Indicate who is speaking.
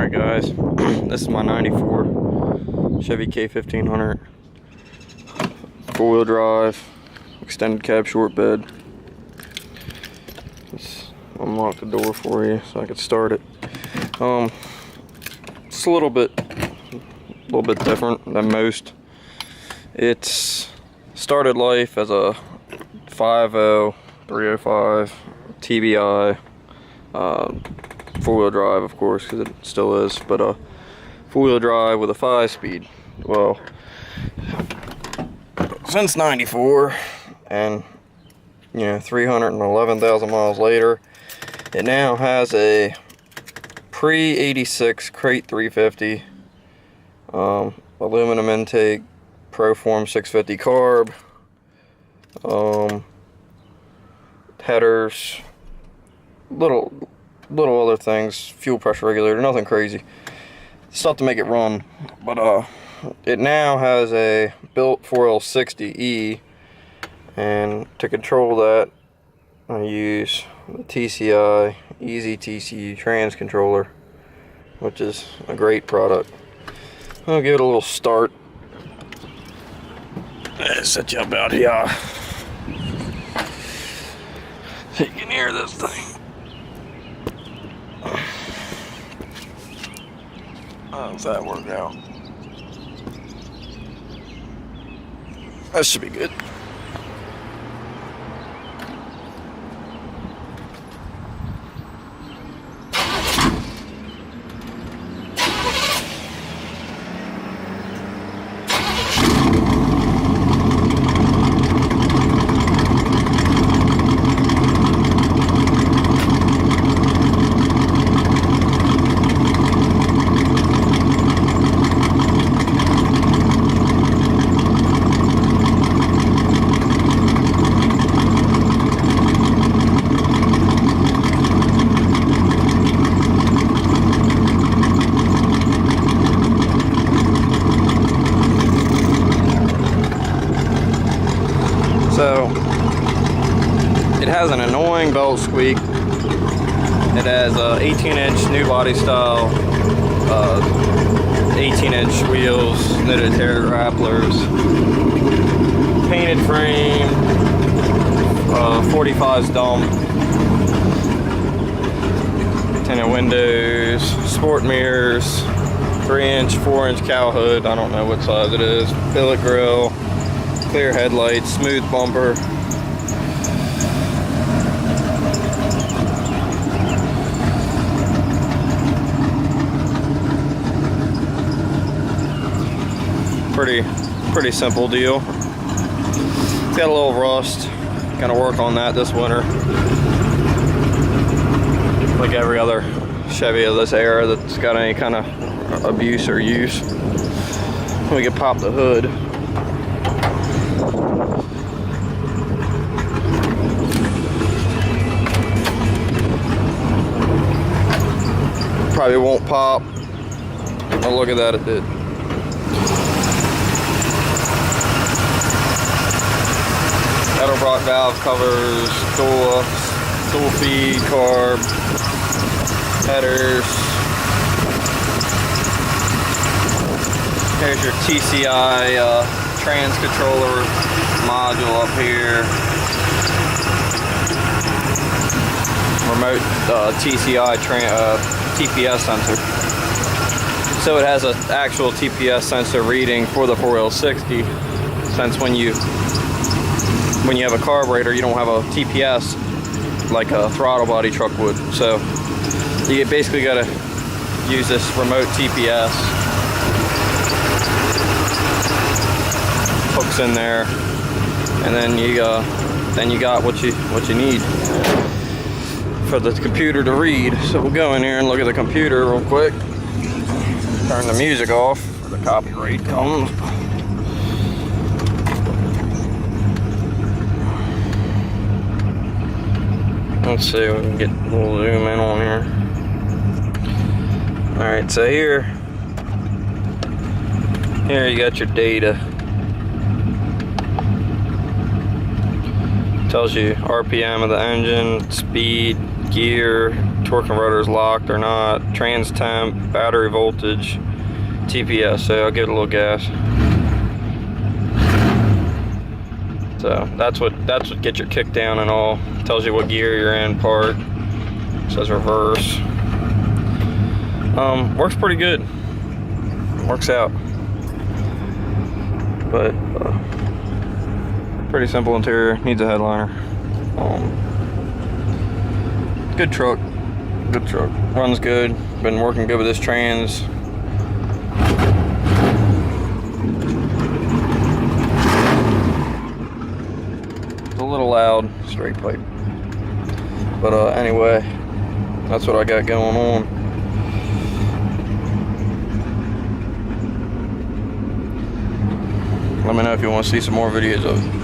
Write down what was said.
Speaker 1: Alright guys, this is my 94 Chevy K1500 four-wheel drive, extended cab short bed. Let's unlock the door for you so I can start it. It's a little bit different than most. It's started life as a 5.0 305 TBI, four-wheel drive, of course, because it still is, but a four-wheel drive with a 5-speed. Well, since 94, and 311,000 miles later, it now has a pre-86 crate 350, aluminum intake, Proform 650 carb, headers, little other things, fuel pressure regulator, nothing crazy, stuff to make it run. But it now has a built 4L60E, and to control that I use the TCI ez-tcu trans controller, which is a great product. I'll give it a little start. Let's set you up out here so you can hear this thing. How's that work out? That should be good. So it has an annoying belt squeak. It has 18-inch new body style, 18-inch wheels, knitted hair grapplers, painted frame, 45's dump, tinted windows, sport mirrors, 3-inch, 4-inch cow hood. I don't know what size it is. Billet grill. Clear headlights, smooth bumper. Pretty simple deal. It's got a little rust. Gotta work on that this winter. Like every other Chevy of this era that's got any kind of abuse or use. We can pop the hood. Probably won't pop. Oh, look at that, it did. Edelbrock valve covers, dual feed, carb, headers. Here's your TCI trans controller module up here. Remote TCI TPS sensor. So it has an actual TPS sensor reading for the 4L60, since when you have a carburetor, you don't have a TPS like a throttle body truck would. So you basically got to use this remote TPS. Hooks in there, and then you got what you need for the computer to read. So we'll go in here and look at the computer real quick. Turn the music off for the copyright comes. Let's see if we can get a little zoom in on here. Alright, so here you got your data. Tells you RPM of the engine, speed, gear, torque converter is locked or not, trans temp, battery voltage, TPS. So I'll give it a little gas. So that's what gets your kick down and all. Tells you what gear you're in, park. Says reverse. Works pretty good. Works out. But pretty simple interior. Needs a headliner. Good truck. Good truck. Runs good. Been working good with this trans. It's a little loud, straight pipe. But anyway, that's what I got going on. Let me know if you want to see some more videos of it.